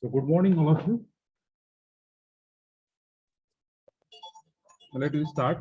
So good morning, all of you. Let me start.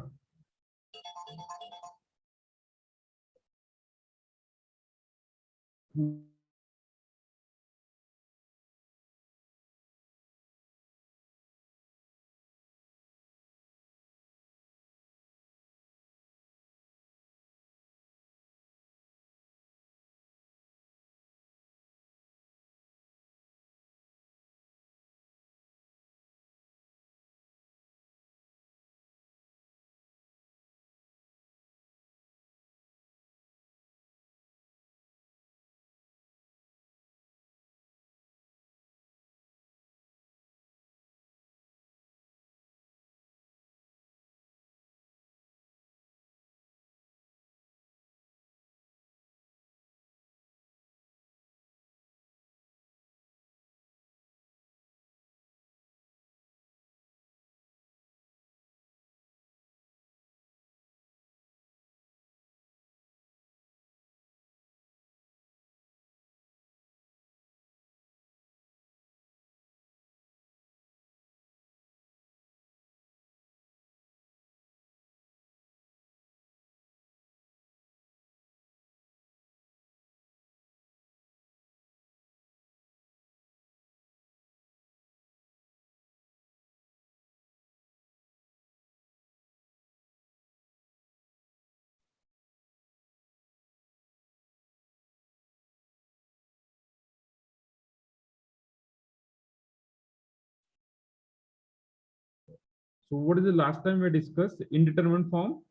So what is the last time we discussed? Indeterminate form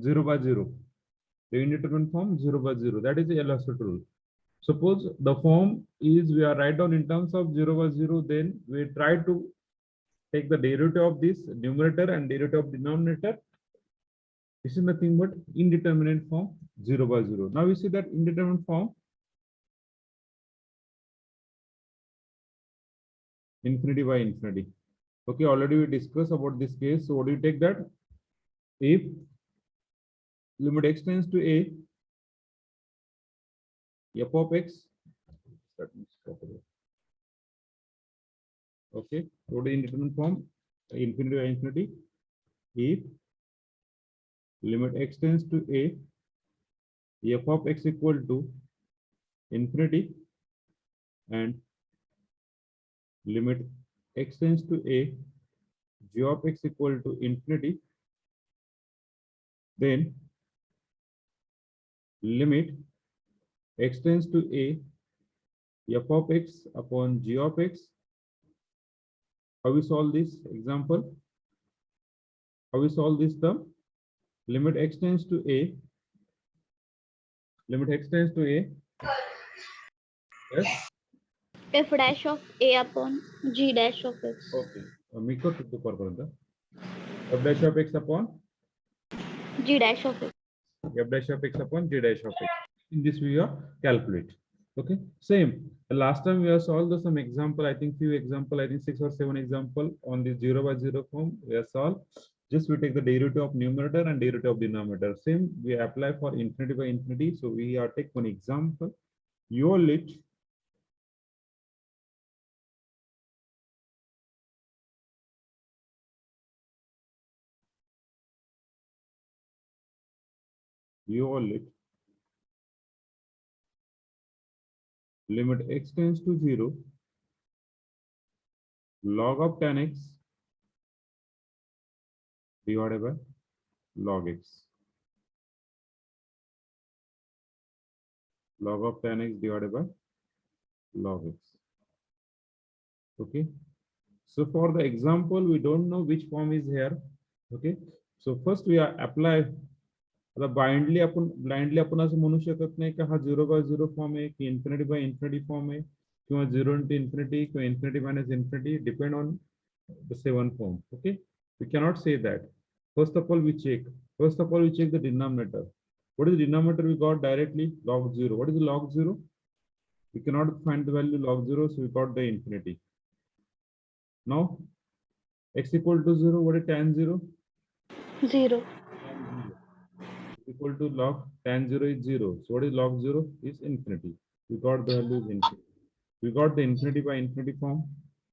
0 by 0. The indeterminate form 0 by 0. That is the LHS rule. Suppose the form is we are write down in terms of 0 by 0, then we try to take the derivative of this numerator and derivative of denominator. This is nothing but indeterminate form 0 by 0. Now we see that indeterminate form infinity by infinity. Okay, already we discussed about this case. So what do you take that? If limit x tends to a, f of x, okay, so the indeterminate form infinity by infinity, if limit x tends to a, f of x equal to infinity and limit x tends to a, g of x equal to infinity, then limit x tends to a, f of x upon g of x. How we solve this example? How we solve this term? Limit x tends to a, limit x tends to a, yes, f dash of a upon g dash of x. okay. मी करतो दुपारपर्यंत. F dash of x upon G dash of x. f dash of x upon g dash of x. In this we are calculate. Okay, same. Last time we have solved some example. I think few example. I think 6 or 7 example on the 0 by 0 form. We have solved. Just we take the derivative of numerator and derivative of denominator. Same we apply for infinity by infinity. So we are take one example. Euclid limit x tends to 0, log of tan x divided by log x. Log of tan x divided by log x. Okay. So for the example, we don't know which form is here. Okay. So first we are apply आता blindly आपण असं म्हणू शकत नाही की हा 0 by 0 form आहे की इन्फिनिटी बाय इन्फिनिटी फॉर्म आहे किंवा 0 into infinity किंवा infinity minus infinity depend on the 7 form. Okay, we cannot say that. First of all we check the denominator. What is the denominator? We got directly log 0. What is the log 0? We cannot find the value log 0, so we got the infinity. Now x equal to 0. What is tan 0? 0. Tan 0 equal to log tan 0 is 0. So what is log 0? Is infinity. We got the value is infinity. We got the infinity by infinity form.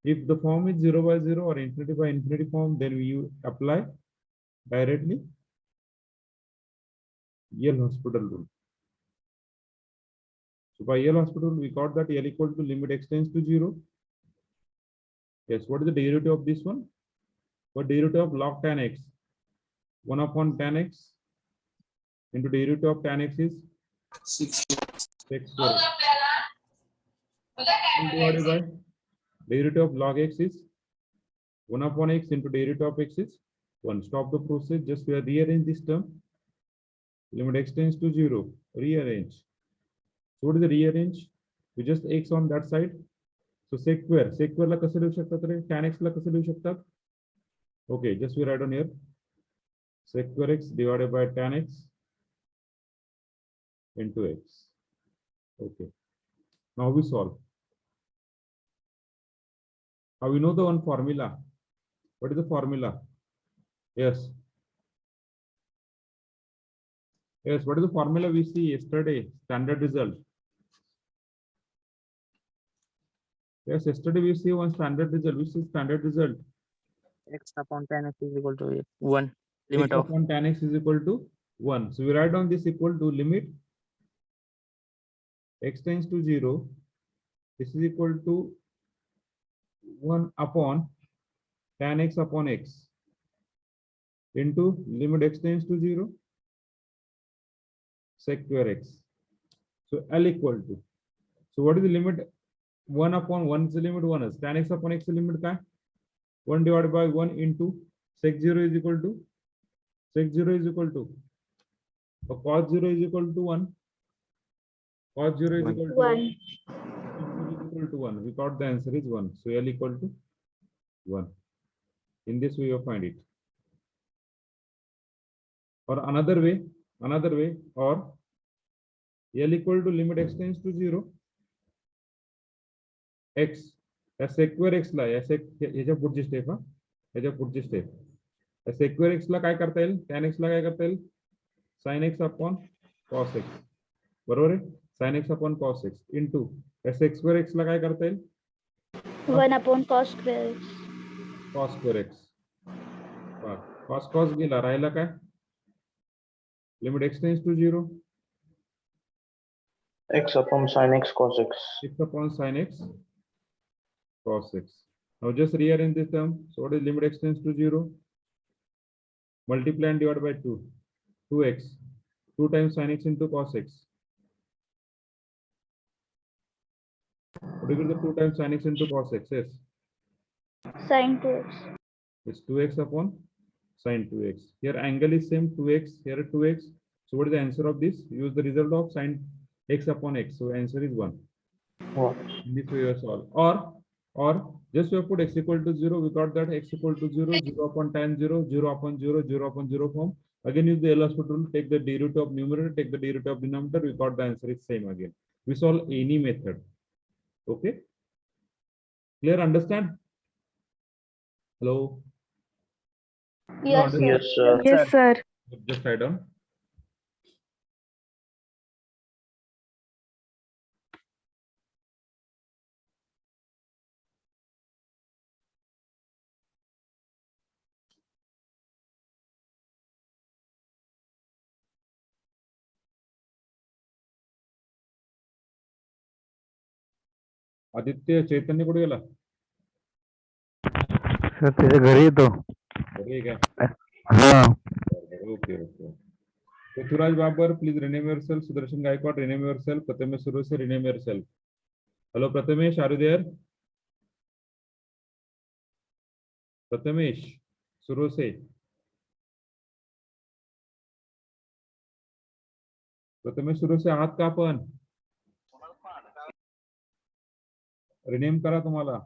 If the form is 0 by 0 or infinity by infinity form, then we apply directly L'Hospital rule. So by L'Hospital, we got that L equal to limit x tends to 0. Yes, what is the derivative of this one? What derivative of log tan x? 1 upon tan x into derivative of tan x is 6. x square. Divided by derivative of log x is 1 upon x into derivative of x is 1. Stop the process. Just we rearrange this term. Limit x tends to 0. Rearrange. So what is the rearrange? We just x on that side. So sec square. Sec square ला कसं लिहू शकतात रे? Tan x ला कसं लिहू शकतात? Okay, just we write on here. Sec square x divided by tan x into x. Okay. Now we solve. Now we know the one formula. What is the formula? Yes. Yes, what is the formula we see yesterday? Standard result. Yes, yesterday we see one standard result. Which is standard result? X upon tan x is equal to 1. Limit X of upon tan x is equal to 1. So we write down this equal to limit x tends to 0. This is equal to 1 upon tan x upon x into limit x tends to 0 sec square x. So L equal to. So what is the limit? 1 upon 1 is the limit 1 is tan x upon x is the limit काय? 1 divided by 1 into sec 0 is equal to or cos 0 is equal to 1. Cos 0 is One. equal to 1. 1. Is equal to 1. We got the answer is 1. So L equal to 1. In this way you find it. Or another way, or L equal to limit x tends to 0. X या sec square x ला या sec ह्याच्या पुढची step ह्याच्या पुढची step या sec square x ला काय करता येईल tan x ला काय करता येईल sin x upon cos x बरोबर आहे sin x upon cos x into या sec square x ला काय करता येईल 1 upon cos square x. cos square x cos गेला राहिला काय limit x tends to 0 X upon sin x cos x. x upon sin x cos x. Now just rearrange this term. So what is limit x tends to 0? Multiply and divide by 2. 2x. 2 times sin x into cos x. What is the 2 times sin x into cos x? Yes. Sin 2x. It's 2x upon sin 2x. Here angle is same 2x. Here 2x. So what is the answer of this? Use the result of sin x upon x. So answer is 1. What? In this way you solve. Or just you put x equal to 0. We got that x equal to 0. 0 upon tan 0. 0 upon 0. 0 upon 0 form. Again use the L'Hospital rule. Take the derivative of numerator. Take the derivative of denominator. We got the answer is same again. We solve any method. Okay. Clear? Understand? Hello. Yes, sir. Yes, sir. Yes, sir. Just write down. Aditya चैतन्य कुठे गेला sir त्याच्या घरी येतो अरे काय हा okay okay Prithviraj Babar please rename yourself. Sudarshan Gaikwad rename yourself. Prathamesh Surose rename yourself. Hello Prathamesh, are you there? Prathamesh Surose. Prathamesh Surose आहात का आपण रिनेम करा तुम्हाला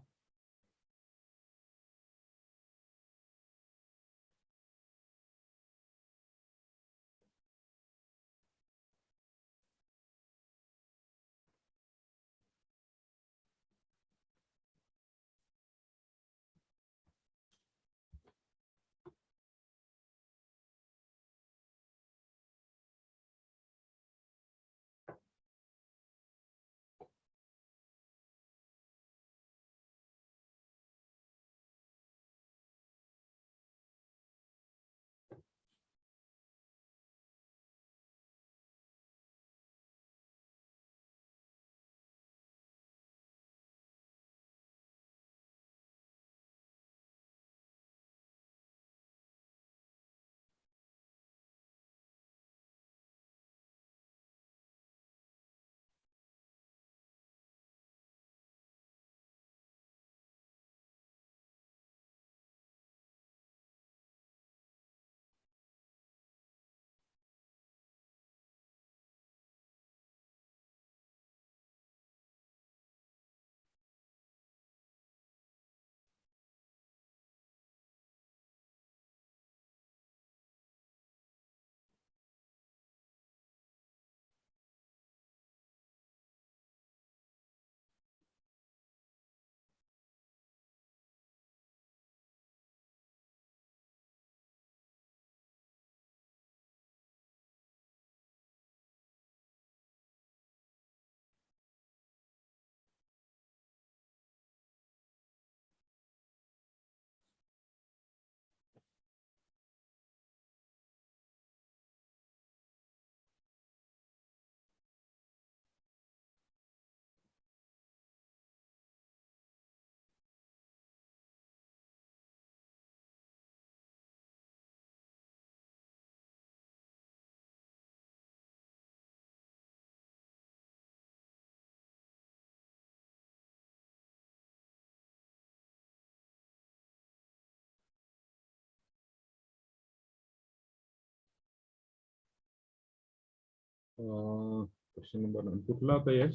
क्वेश्चन नंबर 9 कुठला होता यश?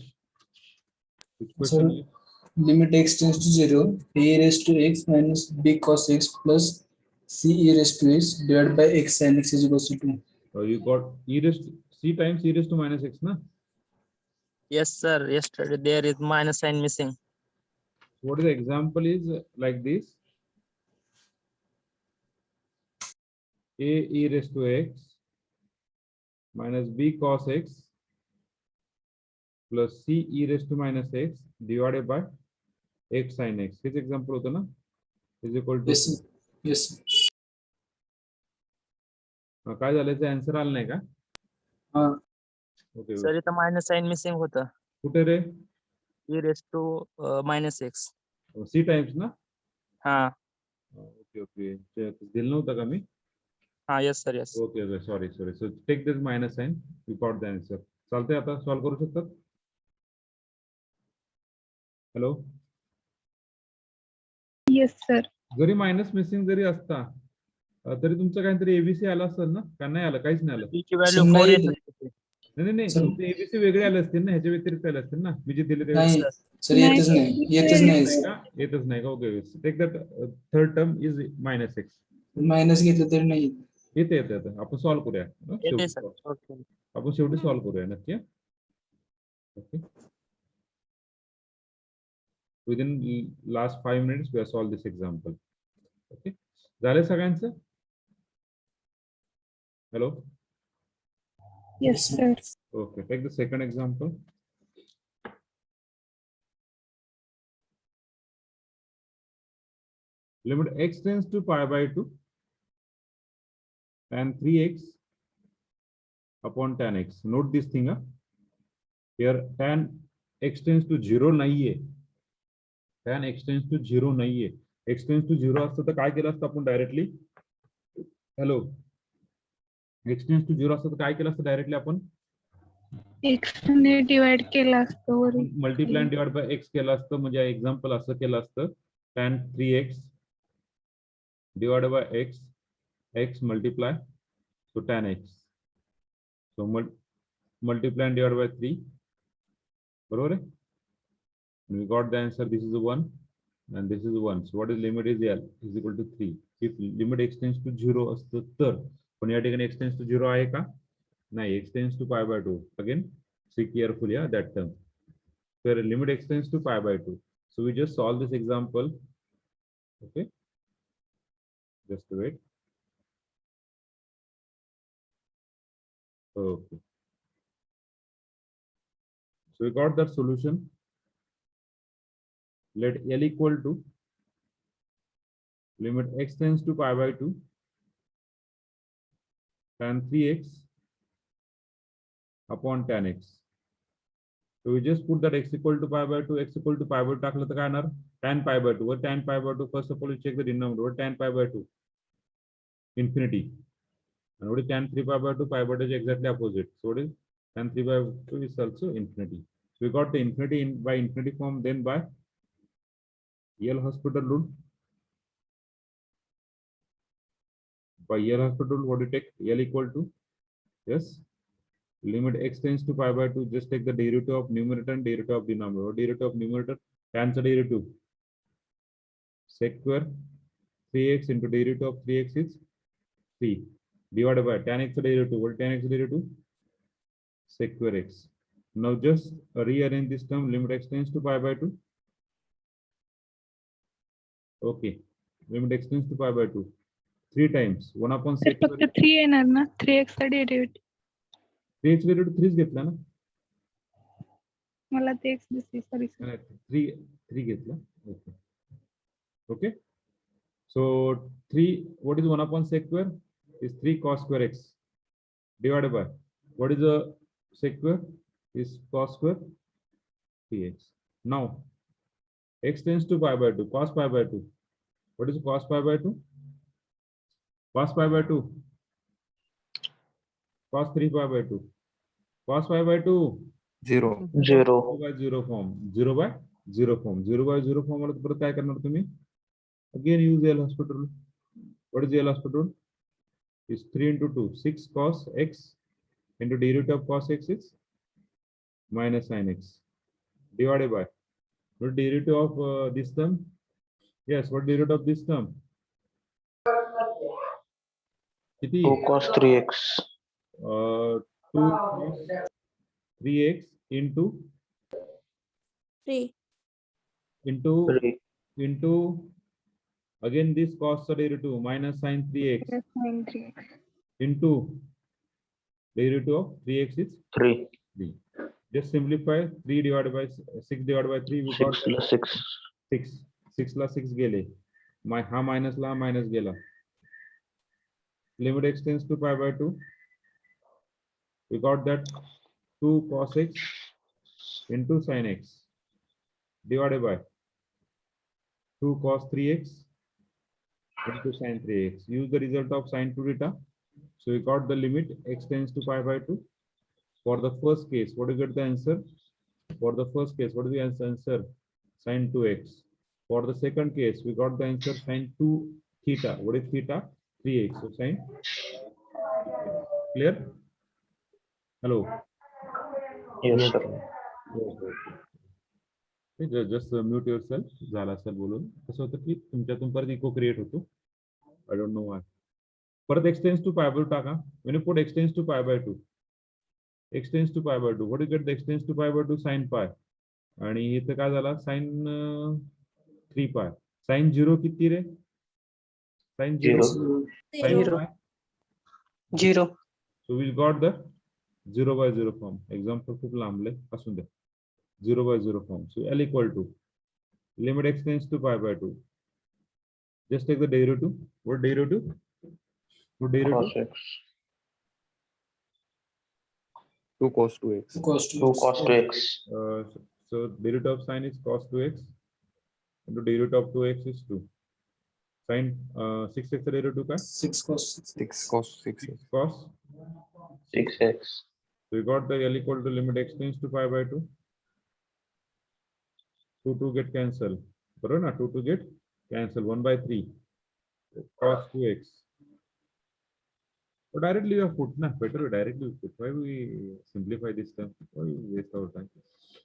Which So question is? limit x tends to 0, a raised to x minus b cos x plus c e raised to x divided by x sin x is equals to 2. You got e raised c times e raised to minus x, na? Yes, sir. Yesterday there is minus sign missing. What is the example is like this? A e raised to x minus b cos x plus c e raised to minus x divided by x sin x. This example होता ना? Is equal to Yes, sir. Yes, sir. काय झालं याचं answer आलं नाही का? Okay Sir, इथं minus sign missing होतं. कुठे रे? E raised to minus x. c times ना? हा ओके ओके दिलं नव्हतं का मी? हा yes sir yes. Okay okay sorry sorry so take this minus sign we got the answer. चालतंय आता सॉल्व्ह करू शकतात? Hello Yes, sir. जरी मायनस मिसिंग जरी असता तरी तुमचं काहीतरी एबीसी आलं असेल ना? का नाही आलं? काहीच नाही आलं? B ची व्हॅल्यू Sir, 4 नाही येत येत. होती. नाही नाही Sir. तुमचे एबीसी वेगळे आले असतील ना, ह्याच्या व्यतिरिक्त आले असतील ना, मी जे दिले ते नाही sir. सर येतच नाही येतच नाही का? येतच नाही का? Okay take that third term is minus x. Minus घेतलं तरी नाही येते येते येते आपण सॉल्व्ह करूया येते शेवटी. सर. ओके. आपण शेवटी सॉल्व्ह करूया नक्की. Okay within last 5 minutes we solve this example. Okay झाले सगळ्यांचं? Hello Yes, sir. okay take the second example. Limit x tends to pi by 2 and 3x upon tan x. Note this thing here tan x tends to 0 नाहीये. tan x tends to 0 नाहीये. x tends to 0 असतं तर काय केलं असतं आपण directly? Hello x tends to 0 असतं तर काय केलं असतं डायरेक्टली आपण? X ने divide केला असतो वरून. Multiply and divide by x केलं असतं. म्हणजे एक्झाम्पल असं केलं असतं tan 3x divided by x, x multiply, so tan x. So multiply and divide by 3. बरोबर आहे? We got the answer. This is 1 and this is 1. So what is limit is L is equal to 3. If limit x tends to 0 असतं तर, पण या ठिकाणी x tends to 0 आहे का? नाही, x tends to pi by 2. Again, see carefully that term. So limit x tends to pi by 2. So we just solve this example. Okay. Just wait. Okay. So we got that solution. Let L equal to limit x tends to pi by 2 tan 3x upon tan x. So we just put that x equal to pi by 2, x equal to pi by 2 टाकलं तर काय येणार? Tan pi by 2. What tan pi by 2? First of all, you check the denominator. What tan pi by 2? Infinity. And what is tan 3 pi by 2? Pi by 2 is exactly opposite. So what is tan 3 by 2 is also infinity. So we got the infinity by infinity form, then by L'Hospital rule. By L'Hospital rule, what do you take? L equal to, yes, limit x tends to pi by 2, just take the derivative of numerator and derivative of denominator. Derivative of numerator, tan the derivative, sec square 3x into derivative of 3x is 3 divided by tan x derivative. What tan x derivative? Sec square x. Now just rearrange this term, limit x tends to pi by 2. Okay, limit x tends to pi by 2. 3 times 1 upon तर sec फक्त square. 3 येणार ना, 3x चा derivative. 3x derivative 3 घेतला ना? मला ते x दिसते, सॉरी. 3 घेतला. Okay. Okay. So 3, what is 1 upon sec square? Is 3 cos square x divided by, what is the sec square? Is cos square 3x. Now x tends to pi by 2, cos pi by 2. What is cos pi by 2? Cos pi by 2. Cos 3 pi by 2. Cos pi by 2. 0 0 by 0 form. 0 by 0 form. 0 by 0 form वाला परत काय करणार तुम्ही? Again use L'Hospital rule. What is L'Hospital rule? Is 3 into 2, 6 cos x into derivative of cos x is minus sin x divided by what derivative of this term? Yes, what derivative of this term? Kiti? 2 cos 3x. 2 cos 3x into 3. into again this cos derivative minus sin 3x Plus sin 3x. into derivative of 3x is 3. 3. Just simplify 3 divided by 6 divided by 3 we got 6 plus 6. 6. 6 ला 6 गेले. हा minus ला minus गेला. Limit extends to pi by 2. We got that 2 cos x into sin x divided by 2 cos 3x into sin 3x. Use the result of sin 2 theta. So we got the limit extends to pi by 2. For the first case, what do you get the answer? For the first case, what is the answer? Sin 2x. For the second case, we got the answer sin 2 theta. What is theta? 3x. So sin. Clear? Hello. Yes, sir. Just mute yourself. झाला असेल बोलून कसं होतं की तुमच्यातून परत eco create होतो. I don't know why. परत extends to pi by 2 टाका. When you put extends to pi by 2. Extends to pi by 2. What do you get the extends to pi by 2? Sin pi. आणि इथं काय झाला sin 3 pi. Sin 0 किती रे? Sin 0. 0. Sin 0. pi. 0. So we got the 0 by 0 form. Example खूप लांबले असून द्या. 0 by 0 form. So L equal to limit extends to pi by 2. Just take the derivative. What derivative? What derivative? Cos x. 2 cos 2x. 2 cos 2 cos 2x. So derivative of sin is cos 2x into derivative of 2x is 2. Sin 6x derivative का? 6 cos 6. 6 cos 6x. 6 cos. 6x. So we got the L equal to limit extends to pi by 2. 2 get cancelled. बरोबर ना? 2 get cancel 1 by 3 cos 2x. Or directly we have put na better directly we put. Why we simplify this term? Why we waste our time?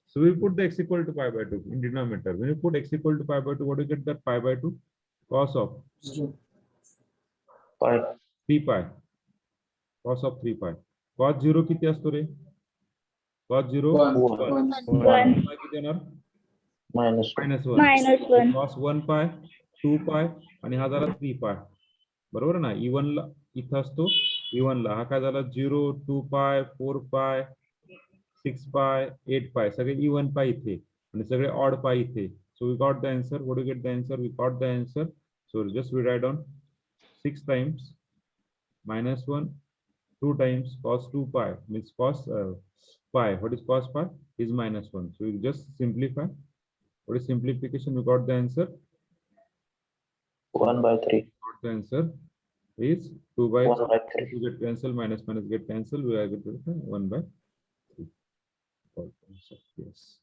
So we put the x equal to pi by 2 in denominator. When you put x equal to pi by 2, what do you get? That pi by 2 cos of 0. Pi. 3 pi. Cos of 3 pi. Cos 0 किती असतो रे? Cos 0 1. 1. 1. pi किती येणार? Minus 1. Minus 1. Minus 1. Cos 1 pi 2 pi आणि हा झाला 3 pi. बरोबर ना? E1 ला इथं असतो E1 ला हा काय झाला 0 2 pi 4 pi 6 pi 8 pi सगळे E1 pi इथे आणि सगळे odd pi इथे. So we got the answer. What do you get the answer? We got the answer. So just we write down 6 times minus 1 2 times cos 2 pi means cos pi. What is cos pi? Is minus 1. So we just simplify. What is simplification? We got the answer. 1 by 3. Got the answer is 2 by 1 by 3. 2 get cancelled, minus minus get cancelled. We are going to get 1 by 3. Got the answer. Yes.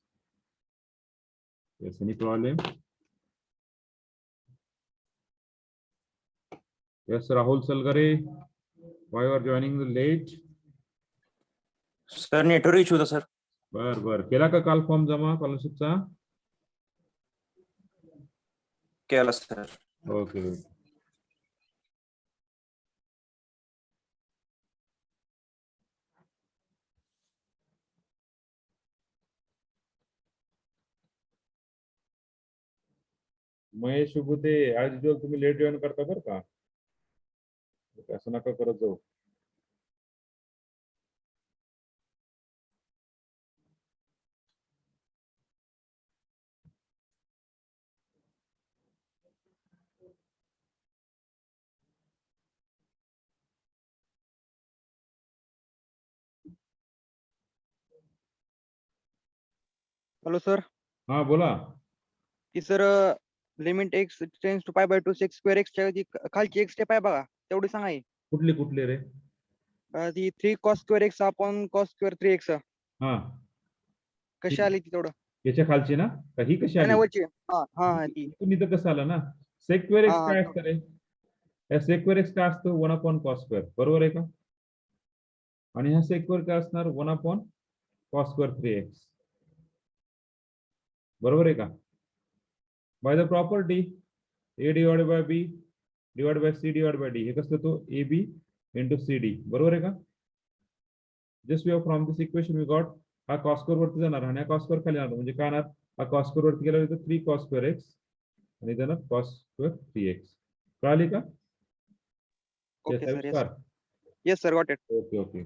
Yes. Any problem? Yes, Rahul Salgare. Why you are joining the late? Sir network issue होता sir. बर केला का काल form जमा स्कॉलरशिपचा? केला sir. Okay. Mahesh शुभुते as usual तुम्ही लेट जॉईन करता बरं का? असं नका करत जाऊ. Hello sir. हा बोला. की sir limit x tends to pi by 2 6 square x च्या जी खालची एक स्टेप आहे बघा तेवढी सांगा ही. कुठले रे? ती 3 cos square x upon cos square 3x. हा कशी आली ती तेवढं? याच्या खालची ना? का ही कशी नाही आली? वरची. हा हा ती. इथून इथं कसं आलं ना? sec square x हा, काय हा. असतं रे? sec square x काय असतं? 1 upon cos square. बरोबर आहे का? आणि ह्या सेकवर काय असणार 1 cos square 3x. बरोबर आहे का? By the property a divided by b divided by c divided by d हे कसं तो ab into cd. बरोबर आहे का? Just we from this equation we got हा cos square वरती जाणार आणि हा cos square खाली जाणार म्हणजे काय येणार हा cos square वरती गेला तर 3 cos square x आणि इथं cos square 3x. कळाली का? Okay sir. विस्तार. Yes sir, got it. Okay okay.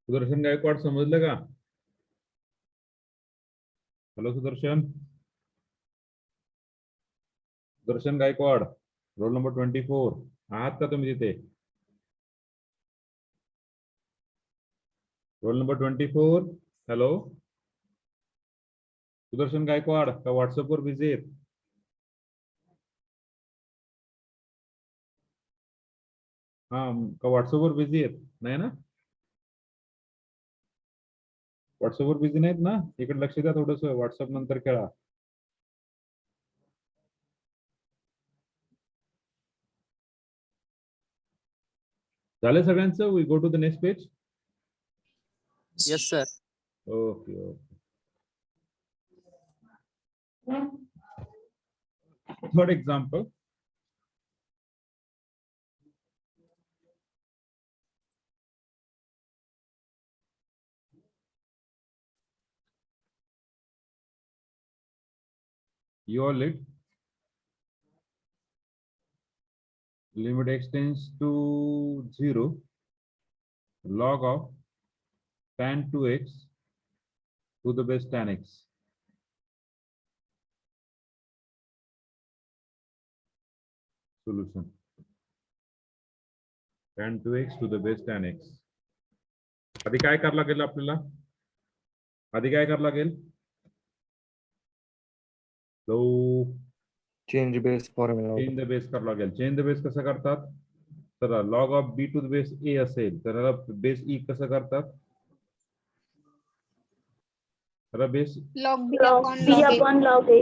Sudarshan Gaikwad समजलं का? Hello Sudarshan. Sudarshan Gaikwad roll number 24 आहात का तुम्ही तिथे? Roll number 24. Hello Sudarshan Gaikwad का व्हॉट्सअपवर बिझी आहेत? हा का व्हॉट्सअपवर बिझी आहेत? नाही ना, व्हॉट्सअपवर बिझी नाहीत ना? इकडे लक्ष द्या थोडस, व्हॉट्सअप नंतर खेळा. झालं सगळ्यांचं? We go to the next page. Yes sir. Okay okay. Third example. Your limit x tends to 0 log of tan 2x to the base tan x. Solution. Tan 2x to the base tan x. आधी काय करावं लागेल आपल्याला? आधी काय करावं लागेल? So change base formula change the base करावं लागेल. चेंज द बेस कसं करतात? तर log of b to the base a असेल तर बेस ई कसं करतात? त्याला base log b log upon b log a. upon log a.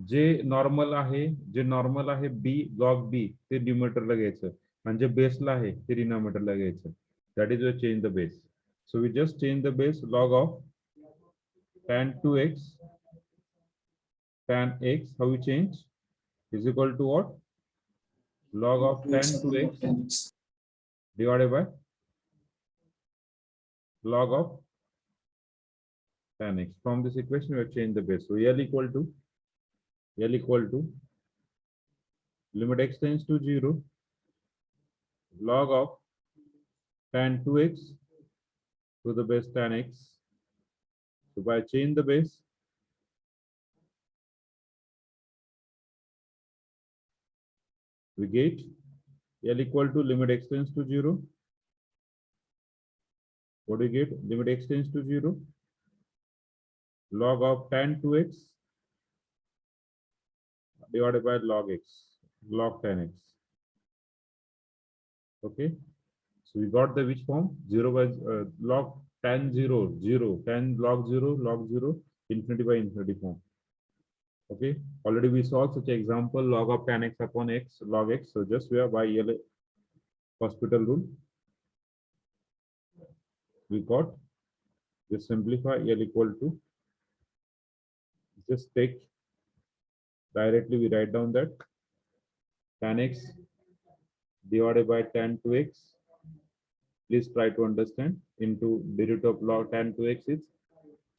J normal आहे बी लॉग बी ते न्यूमरेटरला घ्यायचं आणि जे बेसला आहे ते डिनॉमिनेटरला घ्यायचं. That is your change the base. So we just change the base. Log of tan 2x tan x, how we change, is equal to what? Log of tan 2x divided by log of tan x. From this equation we have changed the base. So L equal to limit x tends to 0 log of tan 2x to the base tan x. So by change the base, we get L equal to limit x tends to 0. What do we get? Limit x tends to 0 log of tan 2x divided by log x, log tan x. Okay, so we got the which form? 0 by log tan 0 0 tan log 0 log 0 infinity by infinity form. Okay, already we saw such example, log of tan x upon x log x. So just we are by hospital rule we got. Just simplify. L equal to, just take directly, we write down that tan x divided by tan 2x. Please try to understand. Into derivative of log tan 2x is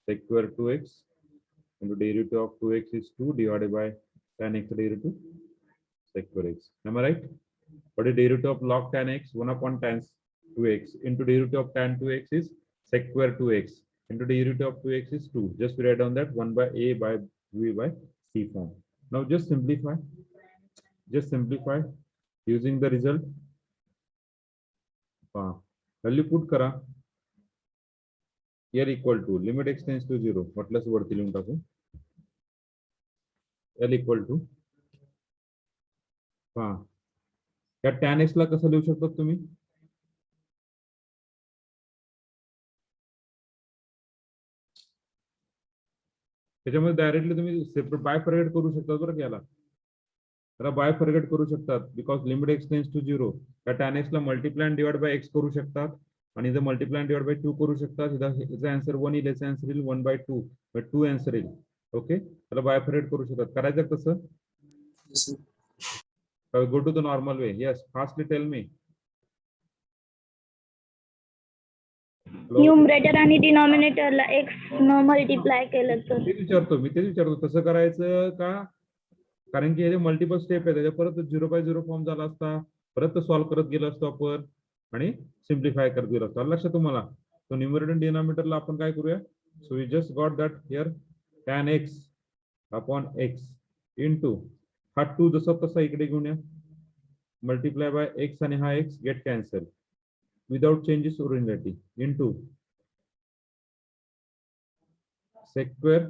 sec square 2x into derivative of 2x is 2 divided by tan x derivative sec square x. Am I right? What is derivative of log tan x? 1 upon tan 2x into derivative of tan 2x is sec square 2x into derivative of 2x is 2. Just write down that 1 by a by v by c form. Now just simplify. Just simplify using the result. Value put करा. L equal to limit x tends to 0. म्हटलं वरती लिहून टाकू. L equal to या tan x ला कसं लिहू शकतात तुम्ही? त्याच्यामध्ये डायरेक्टली तुम्ही सेपरेट बाय फॉरगेट करू शकता बरं याला. त्याला बाय फॉरगेट करू शकतात because limit x tends to 0. त्या tan x ला मल्टिप्लाय डिवाइड बाय x करू शकतात आणि इथं मल्टिप्लाय डिवाइड बाय 2 करू शकतात. याचा आन्सर 1 येईल, याचा आन्सर येईल 1 by 2 2 आन्सर येईल. ओके, त्याला बाय फॉरगेट करू शकतात. करायचं कसं? Go to the normal way. Yes, fastly tell me. Numerator आणि डिनॉमिनेटरला x न मल्टिप्लाय केलं तर मी तेच विचारतो तसं करायचं का? कारण की हे मल्टिपल स्टेप आहे, त्याच्या परत 0 by 0 फॉर्म झाला असता, परत सॉल्व्ह करत गेलो असतो आपण आणि सिम्प्लिफाय करत गेलो असतो. लक्षात तुम्हाला? तो न्यूमरेटर आणि डिनॉमिनेटरला आपण काय करूया? So we just got that here tan x upon x into हा 2 जसा तसा इकडे घेऊन या, मल्टिप्लाय बाय x आणि हा x get cancel without changes originality into sec square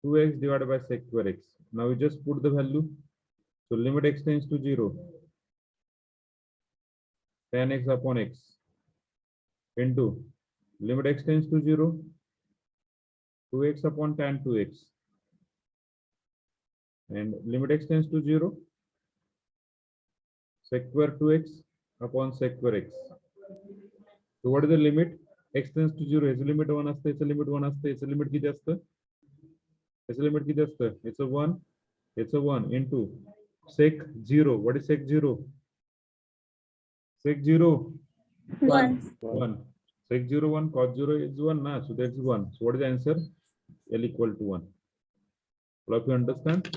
2x divided by sec square x. Now we just put the value. So limit x tends to 0 tan x upon x into limit x tends to 0 2x upon tan 2x and limit x tends to 0 sec square 2x upon sec square x. So what is the limit? X tends to 0. Its limit 1 असतं, its limit 1 असतं, its limit किती असतं? Its limit किती असतं? It's a 1. It's a 1 into sec 0. What is sec 0? Sec 0 1. 1. Sec 0 1 cos 0 is 1 na, so that's 1. So what is the answer? L equal to 1. All of you understand?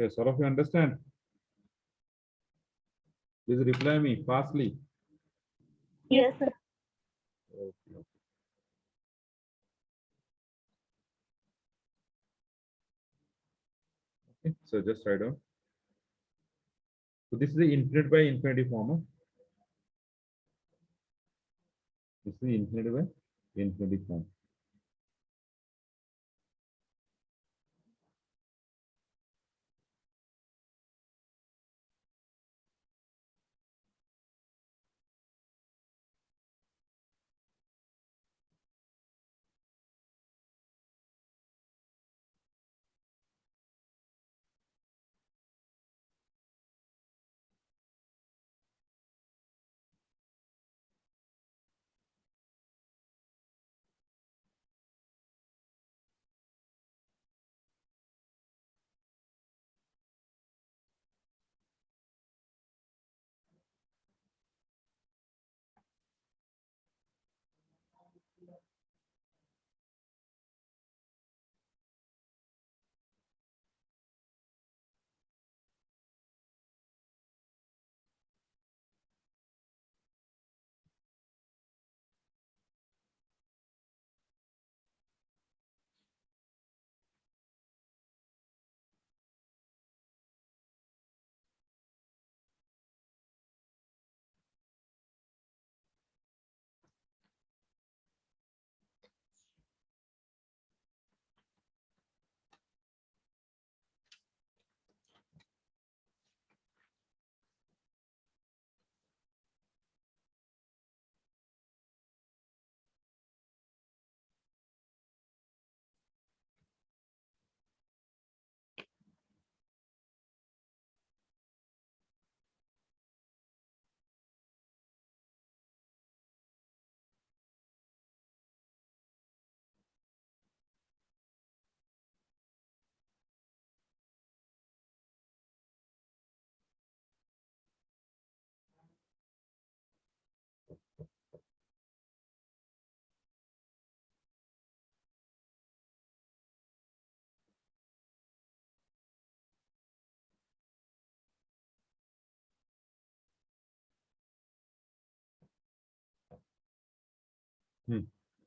Yes, all of you understand? Please reply me fastly. Yes, sir. Okay. Okay, so just write down So this is the infinite by infinity form. This is the infinity by infinity form.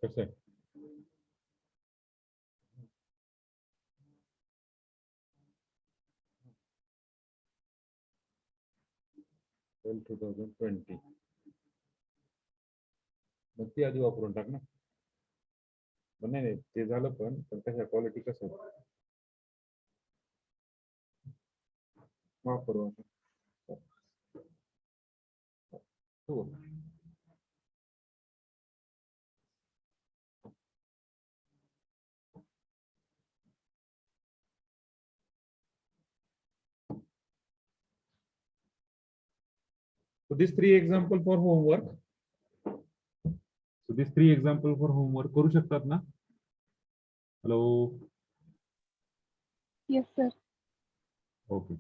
कसं आहे? Till 2020. मग ती आधी वापरून टाक ना. पण नाही ते झालं पण त्याच्या क्वालिटी कसं वापरू आता. हो. So these three example for homework. So these three example for homework करू शकतात ना? Hello. Yes, sir. Okay.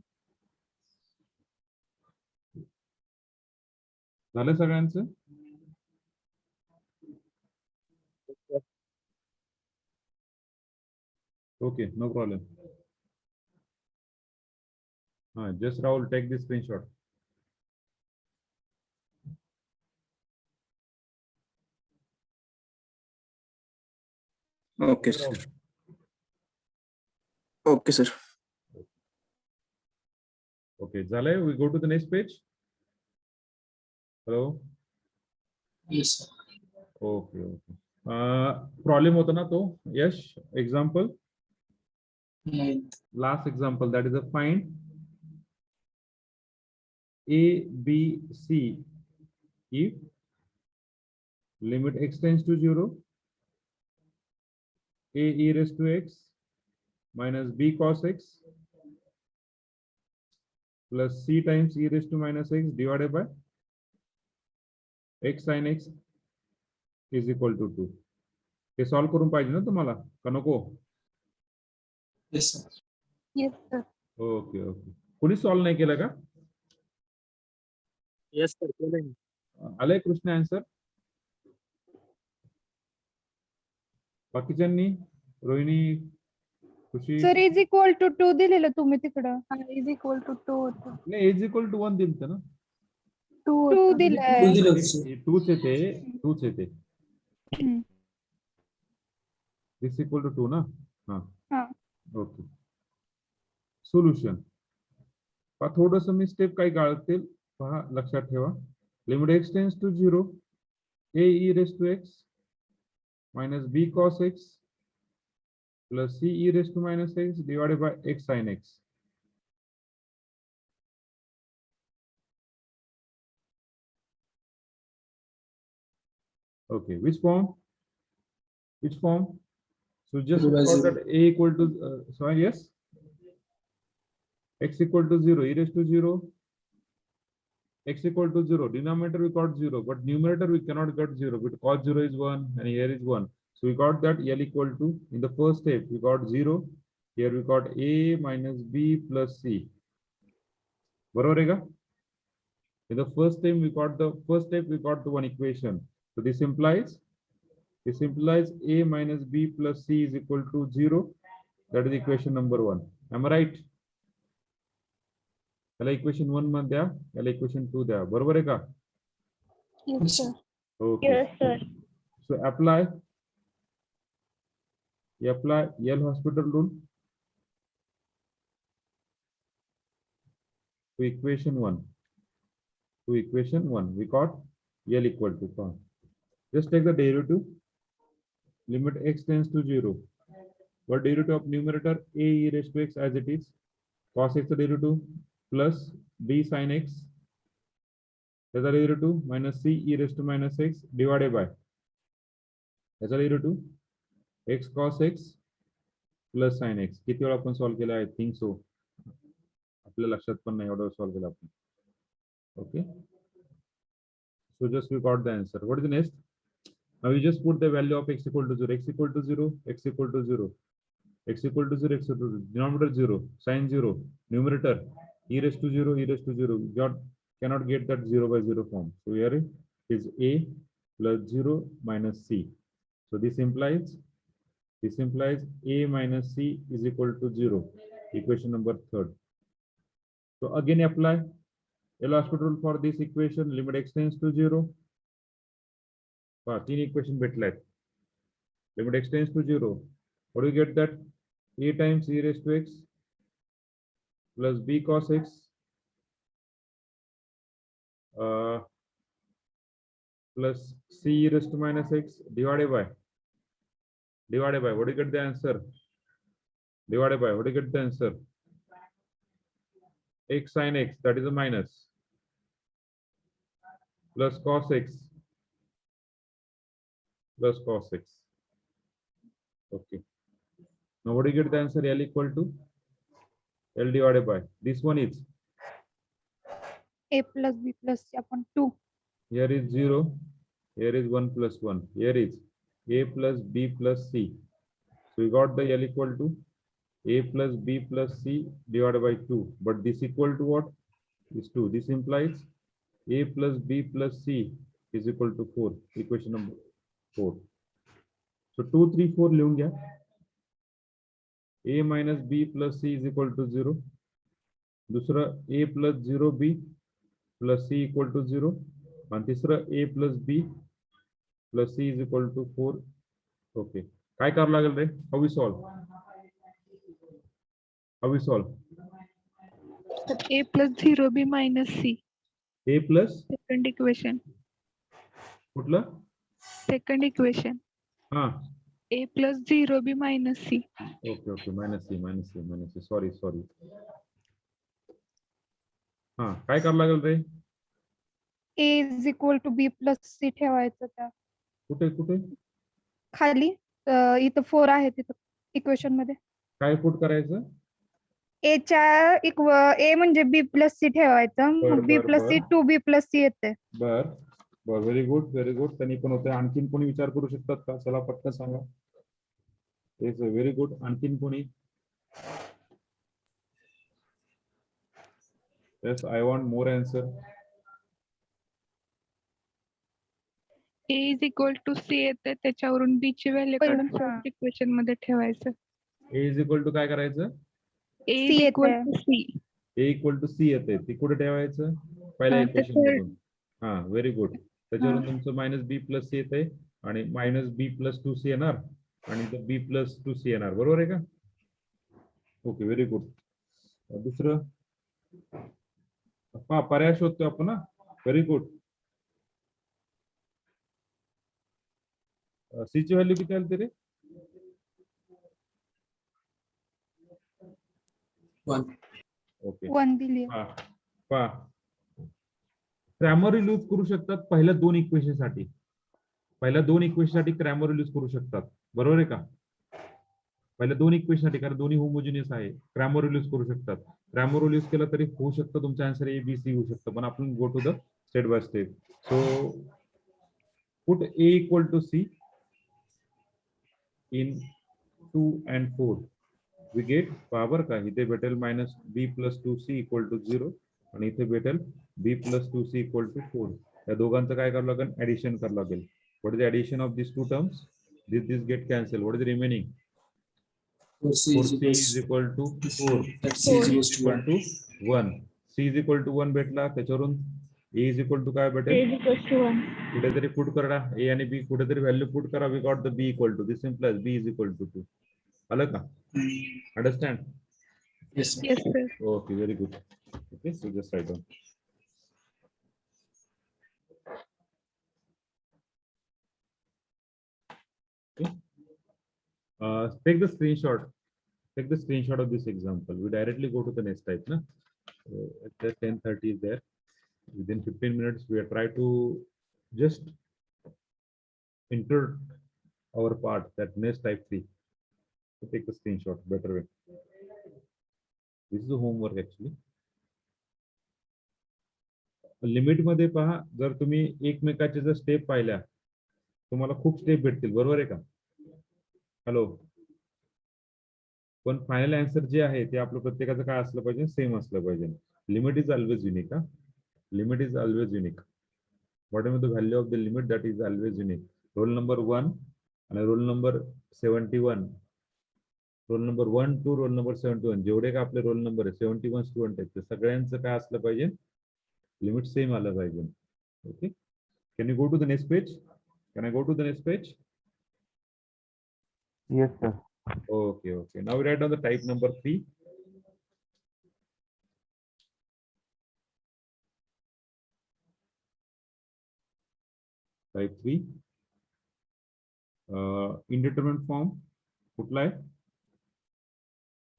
झालं सगळ्यांचं? Okay, no problem. Just Rahul, take this screenshot. Okay, sir. Okay, sir. Okay, झालंय. We go to the next page. Hello. Yes, sir. Okay, okay. Problem होता ना तो? Yes, example. Ninth. Last example, that is a find A, B, C if limit x tends to 0, A e raised to x minus B cos x plus C times e raised to minus x divided by x sin x is equal to 2. हे solve करून पाहिजे ना तुम्हाला का नको? Yes, sir. Yes, sir. Okay okay. कोणी solve नाही केलं का? Yes, sir. आलंय कृष्ण आन्सर? बाकीच्यांनी? रोहिणी, खुशी? सर इज इक्वल टू 2 दिलेलं तुम्ही तिकडं. इज इक्वल टू 2 होतं. नाही, इज इक्वल टू 1 दिलं ना. 2 दिलंय. Two दिलं sir. टूच येते. हम्म. दिस इक्वल टू 2 ना. हा. ओके. सोल्युशन पहा थोडस मी स्टेप काही गाळतील पहा लक्षात ठेवा. Limit x tends to 0 a e raised to x minus b cos x plus c e raised to minus x divided by x sin x. Okay, which form? Which form? So just Two by recall zero. that a equal to sorry, yes, x equal to 0, e raised to 0, x equal to 0. Denominator we got 0, but numerator we cannot get 0 because cos 0 is 1 and here is 1. So we got that L equal to, in the first step we got 0. Here we got a minus b plus c. बरोबर आहे का? In the first step we got the one equation. So this implies a minus b plus c is equal to 0. That is equation number 1. Am I right? याला equation 1 मध्ये द्या, याला equation 2 द्या. बरोबर आहे का? Yes, sir. Okay. Yes, sir. So apply L hospital rule to equation 1. To equation 1, we got L equal to. Just take the derivative. Limit x tends to 0. What derivative of numerator a e raised to x as it is? Cos x the derivative plus b sin x. That's the derivative minus c e raised to minus x divided by. That's the derivative x cos x plus sin x. किती वेळा आपण solve केला? I think so. आपल्या लक्षात पण नाही एवढं solve केलं आपण. Okay. So just we got the answer. What is the next? Now we just put the value of x equal to 0, x equal to 0, x equal to 0, x equal to 0, x equal to 0, denominator 0, sin 0, numerator e raised to 0, e raised to 0. We cannot get that 0 by 0 form. So here is a plus 0 minus c. So this implies a minus c is equal to 0. Equation number 3rd. So again apply L hospital rule for this equation. Limit x tends to 0. तीन equation भेटल्यात. Limit x tends to 0. What do you get? That a times e raised to x plus b cos x plus c e raised to minus x divided by. What do you get the answer? Divided by. What do you get the answer? X sin x, that is a minus, plus cos x plus cos x. Okay. Now what do you get the answer? L equal to L divided by. This one is a plus b plus c upon 2. here is 0. Here is 1 plus 1. Here is a plus b plus c. So we got the L equal to a plus b plus c divided by 2. But this equal to what? Is 2. This implies a plus b plus c is equal to 4. Equation number 4. So 2, 3, 4 लिहून घ्या. a minus b plus c is equal to 0. दूसरा a plus 0b plus c equal to 0. आणि तिसरा a plus b plus c is equal to 4. Okay. काय करावं लागेल रे? How we solve? How we solve? a plus 0b minus c. A plus Second equation. कुठलं? Second equation. हा. a plus 0b minus c. Okay. Minus c. Sorry. हा काय करावं लागेल रे? a is equal to b plus c ठेवायचं त्या कुठे खाली इथं 4 आहे तिथं इक्वेशन मध्ये. काय पुट करायचं? a च्या a म्हणजे b plus c ठेवायचं. बर, b बर, plus c बर. 2b plus c येते. बर व्हेरी गुड. त्यांनी पण होते. आणखीन कोणी विचार करू शकतात का? चला पटकन सांगा. It's very good. आणखीन कोणी? Yes, I want more answer. a is equal to c येते त्याच्यावरून b ची व्हॅल्यू काढून फर्स्ट इक्वेशन मध्ये ठेवायचं. ए इज इक्वल टू काय करायचं? a is equal to c. A equal to c येते. ती कुठे ठेवायचं? पहिल्या हा, इक्वेशन त्याच्यावर- मधून. हा व्हेरी गुड. त्याच्यावरून तुमचं मायनस बी प्लस सी येते आणि मायनस बी प्लस 2c येणार आणि बी प्लस 2c येणार. बरोबर आहे का? Okay very good. दुसरं पर्याय शोधतोय आपण ना. Very good. सी ची व्हॅल्यू किती आली तरी? 1. ओके. 1 दिली. पहा क्रॅमर यूज करू शकतात पहिल्या दोन इक्वेशन साठी. पहिल्या दोन इक्वेशन साठी क्रॅमर यूज करू शकतात. बरोबर आहे का? पहिल्या दोन इक्वेशन साठी, कारण दोन्ही होमोजिनियस आहे, क्रॅमर यूज करू शकतात. क्रॅमर यूज केला तरी होऊ शकतं तुमचा आन्सर ए बी सी होऊ शकतं, पण आपण go to the step by step. So put a equal to c in 2 and 4. We get power का इथे भेटेल minus b plus 2c equal to 0 आणि इथे भेटेल B plus 2c equal to 4. या दोघांचं काय करावं लागेल? ऍडिशन करावं लागेल. What is the addition of this two terms? This get cancel. What is remaining? 4c 4c is equal to 4. that c is C equals is to equal 1. to 1. C is equal to 1 भेटला. त्याच्यावरून a is equal to काय A भेटेल? is equals to 1. कुठेतरी put करा a आणि b, कुठेतरी value put करा. We got the b equal to, this simple as b is equal to 2. आलं का? Understand? Yes, sir. Yes, sir. Okay, very good. Okay, so just write down. Okay. Take the screenshot. Take the screenshot of this example. We directly go to the next type. Na? At the 10:30 is there. Within 15 minutes, we are try to just enter our part, that next type 3. So take the screenshot, better way. This is the homework actually. Limit मध्ये पहा, जर तुम्ही एकमेकाचे जर step पाहिल्या तुम्हाला खूप step भेटतील. बरोबर आहे का? हॅलो. पण फायनल आन्सर जे आहे ते आपलं प्रत्येकाचं काय असलं पाहिजे? सेम असलं पाहिजे. Limit is always unique. Limit is always unique. What is the value of the limit? That is always unique. Roll number 1 आणि roll number 71, roll number 1 to roll number 71, जेवढे का आपले रोल नंबर आहे 71 student आहेत, ते सगळ्यांचं काय असलं पाहिजे? लिमिट सेम आलं पाहिजे. Okay. Can you go to the next page? Can I go to the next page? Yes, sir. Okay, okay. Now we write down the type number 3. Type 3. Indeterminate form. Apply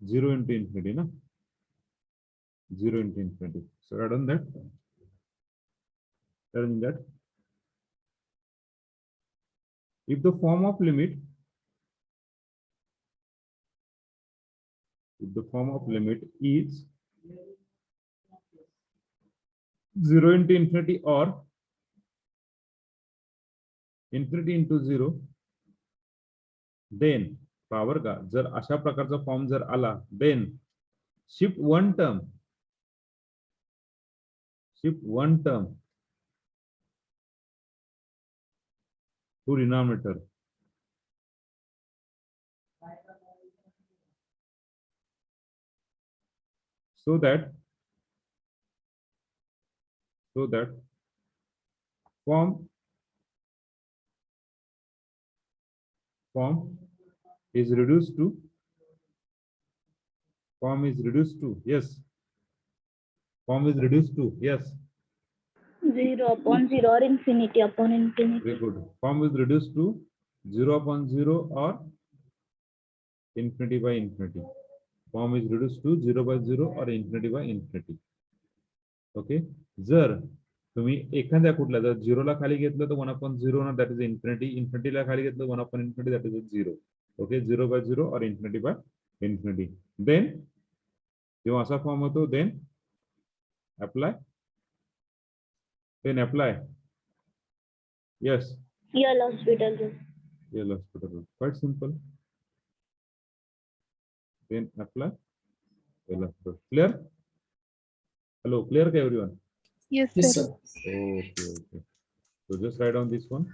0 into infinity, na? 0 into infinity. So write down that. Telling that if the form of limit, if the form of limit is 0 into infinity or infinity into 0, then power का जर अशा प्रकारचा form जर आला, then shift one term to denominator. So that form is reduced to yes. Form is reduced to yes. 0 upon 0 or infinity upon infinity. Very good. Form is reduced to 0 upon 0 or infinity by infinity. Form is reduced to 0 by 0 or infinity by infinity. Okay. जर तुम्ही एखाद्या कुठल्या जर 0 ला खाली घेतलं तर 1 upon 0 ना, that is infinity. Infinity ला खाली घेतलं 1 upon infinity, that is 0. Okay. 0 by 0 or infinity by infinity. Then जेव्हा असा फॉर्म होतो, then apply. Yes. Yale hospital. Yale hospital. Quite simple. Then apply. Yale hospital. Clear? Hello, clear to everyone? Yes, Yes, sir. sir. Okay. So just write down this one.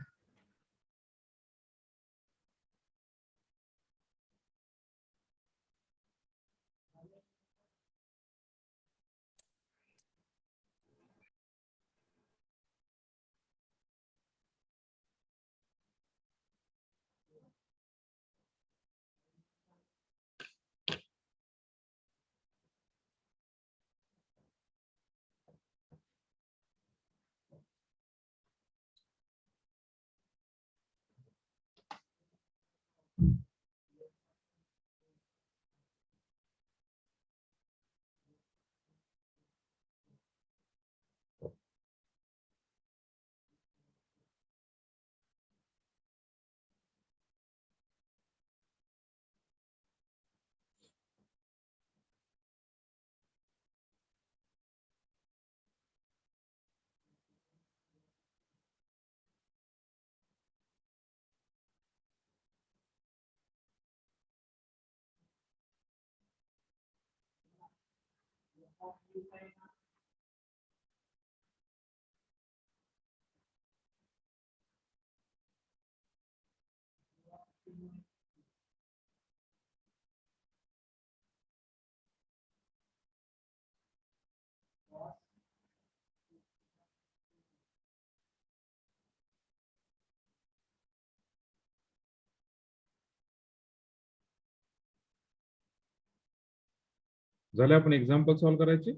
झाले आपण example solve करायचे.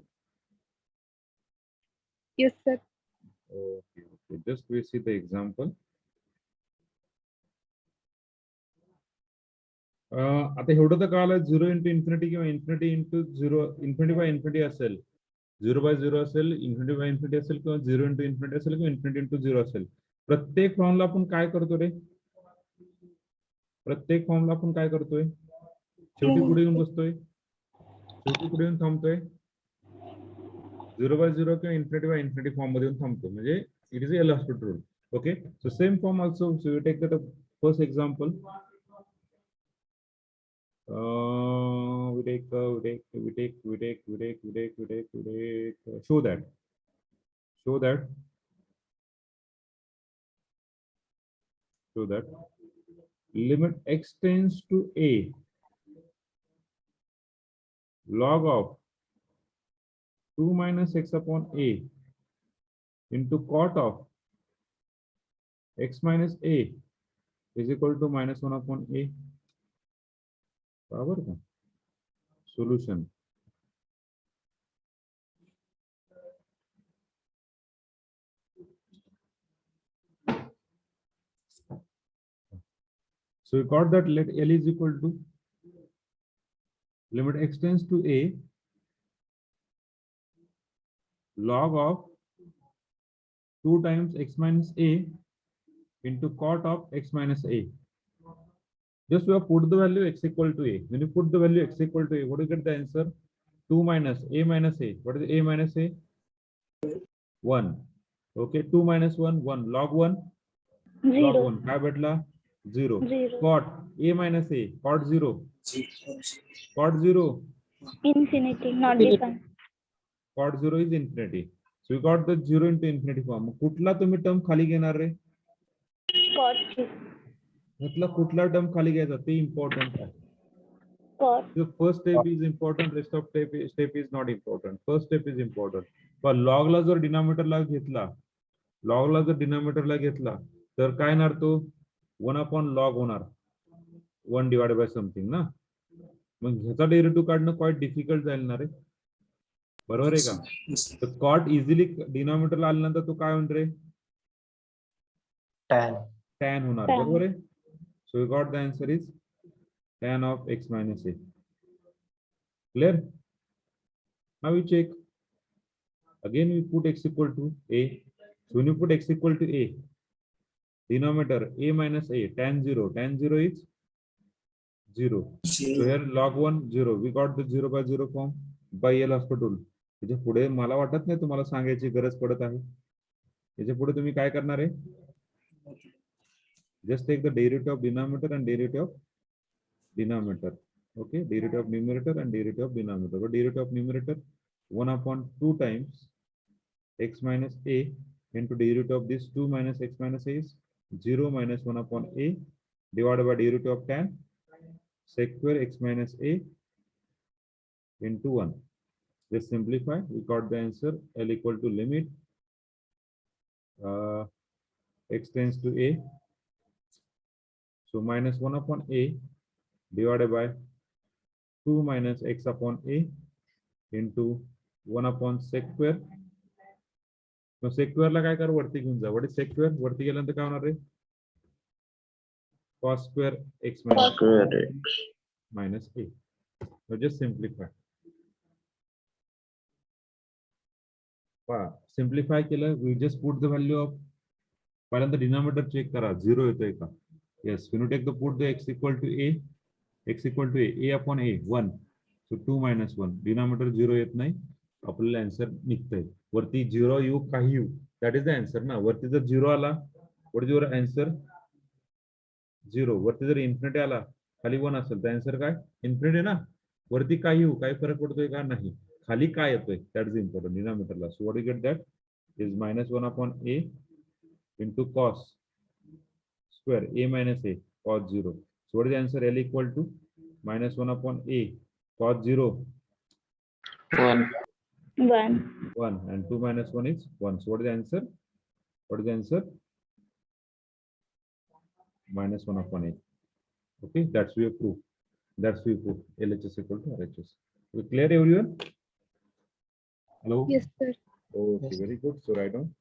Yes sir. Okay, okay. Just we see the example. आता एवढं तर कळालं 0 into infinity किंवा infinity into 0 infinity by infinity असेल, 0 bye 0 असेल, इन्फिनिटी बाय इन्फिनिटी असेल किंवा 0 इंटू इन्फिनिटी असेल किंवा इन्फिनिटी इंटू 0 असेल. प्रत्येक फॉर्मला आपण काय करतो रे? प्रत्येक फॉर्मला आपण काय करतोय? शेवटी पुढे येऊन बसतोय, शेवटी पुढे येऊन थांबतोय. 0 by 0 किंवा इन्फिनिटी बाय इन्फिनिटी फॉर्म मध्ये येऊन थांबतो, म्हणजे it is L hospital rule. Okay, so same form also. So you take the first example. We take, show that limit x tends to a log of 2 minus x upon a into cot of x minus a is equal to minus 1 upon a. बराबर का? Solution. So we got that let L is equal to limit x tends to a log of 2 times x minus a into cot of x minus a. Just we have put the value x equal to a. When you put the value x equal to a, what do you get the answer? 2 minus a minus a. What is a minus a? 1. Okay, 2 minus 1, 1. Log 1. Log 0. 1. काय भेटला? 0. 0. Cot a minus a. Cot 0. Cot 0. Infinity, not defined. Cot 0 is infinity. So we got the 0 into infinity form. कुठला तुम्ही term खाली घेणार रे? Cot 3. मतलब कुठला term खाली घ्यायचा ते इम्पॉर्टंट आहे. Cot. The first step is important, rest of step is not important. First step is important. पण log ला जर डिनॉमिनेटर ला घेतला, log ला जर डिनॉमिनेटर ला घेतला तर काय येणार तो 1 upon log होणार, 1 divided by something ना. मग ह्याचा डेरिव्हेटिव्ह काढणं क्वाइट डिफिकल्ट जाईल ना रे, बरोबर आहे का? तर कॉट इझिली डिनॉमिनेटरला आल्यानंतर तो काय होणार रे? tan होणार, Tan. बरोबर आहे. So we got the answer is tan of x minus a. Clear? Now we check. Again we put x equal to a. So when you put x equal to a, denominator a minus a, tan 0. Tan 0 is 0. So here log 1 0. We got the 0 by 0 form by L hospital. याच्या पुढे मला वाटत नाही तुम्हाला सांगायची गरज पडत आहे. याच्या पुढे तुम्ही काय करणार आहे? Just take the derivative of denominator and derivative of denominator. Okay, derivative of numerator and derivative of denominator. But derivative of numerator 1 upon 2 times x minus a into derivative of this 2 minus x minus a is 0 minus 1 upon a divided by derivative of tan sec square x minus a into 1. Just simplify. We got the answer L equal to limit x tends to a. So minus 1 upon a divided by 2 minus x upon a into 1 upon sec square. So sec square ला काय कर वरती घेऊन जा. What is sec square? वरती गेल्यानंतर काय होणार आहे? cos square x Square x. minus a. So just simplify. Simplify केलं, we just put the value of पहिल्यांदा denominator check करा 0 येतोय का. Yes, when you take the put the x equal to a upon a 1, so 2 minus 1 denominator 0 येत नाही, आपल्याला answer निघतंय. वरती 0 येऊ काही येऊ, that is the answer ना. वरती जर 0 आला, what is your answer? 0. वरती जर इन्फिनिटी आला, खाली 1 असेल तर आन्सर काय? इन्फिनिटी ना. वरती काही येऊ, काही फरक पडतोय का? नाही. खाली काय येतोय, that is important denominatorला. So what do you get? That is minus 1 upon a into cos square a minus a cos 0. So what is the answer? L equal to minus 1 upon a cos 0 1. 1. and 2 minus 1 is 1. So what is the answer? What is the answer? Minus 1 upon a. Okay, that's your proof. That's your proof. LHS equal to RHS. We clear everyone? Hello? Yes, sir. Okay, Yes. very good. So write down.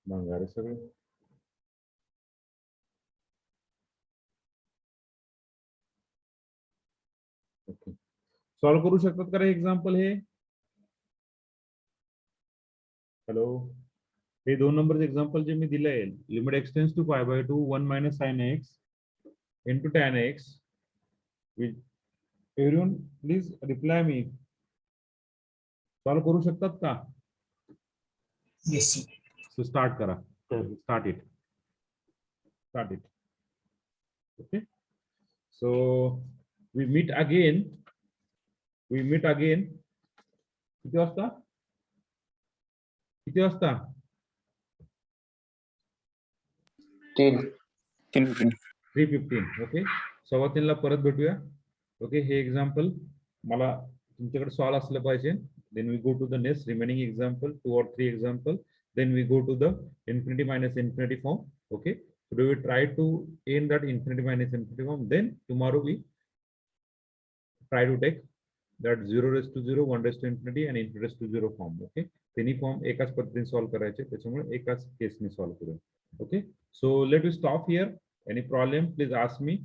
भंगार आहे सगळं. Okay, solve करू शकतात का रे example हे? Hello, हे 2 नंबरचे example जे मी दिले आहे, limit extends to pi by 2 1 minus sin x into tan x. Everyone please reply me. Solve करू शकतात का? Yes, sir. So start करा. Start it. Okay. So we meet again. किती वाजता? 3:15. ओके, 3:15 ला परत भेटूया. ओके, हे एक्झाम्पल मला तुमच्याकडे सॉल्व असलं पाहिजे. Then we go to the next remaining example, 2 or 3 example. Then we go to the infinity minus infinity form. Okay, so we will try to end that infinity minus infinity form. Then tomorrow we try to take that 0 raised to 0, 1 raised to infinity and infinity raised to 0 form. Okay, तिन्ही form एकाच पद्धतीने solve करायचे, त्याच्यामुळे एकाच केसने solve करूया. Okay, so let me stop here. Any problem, please ask me.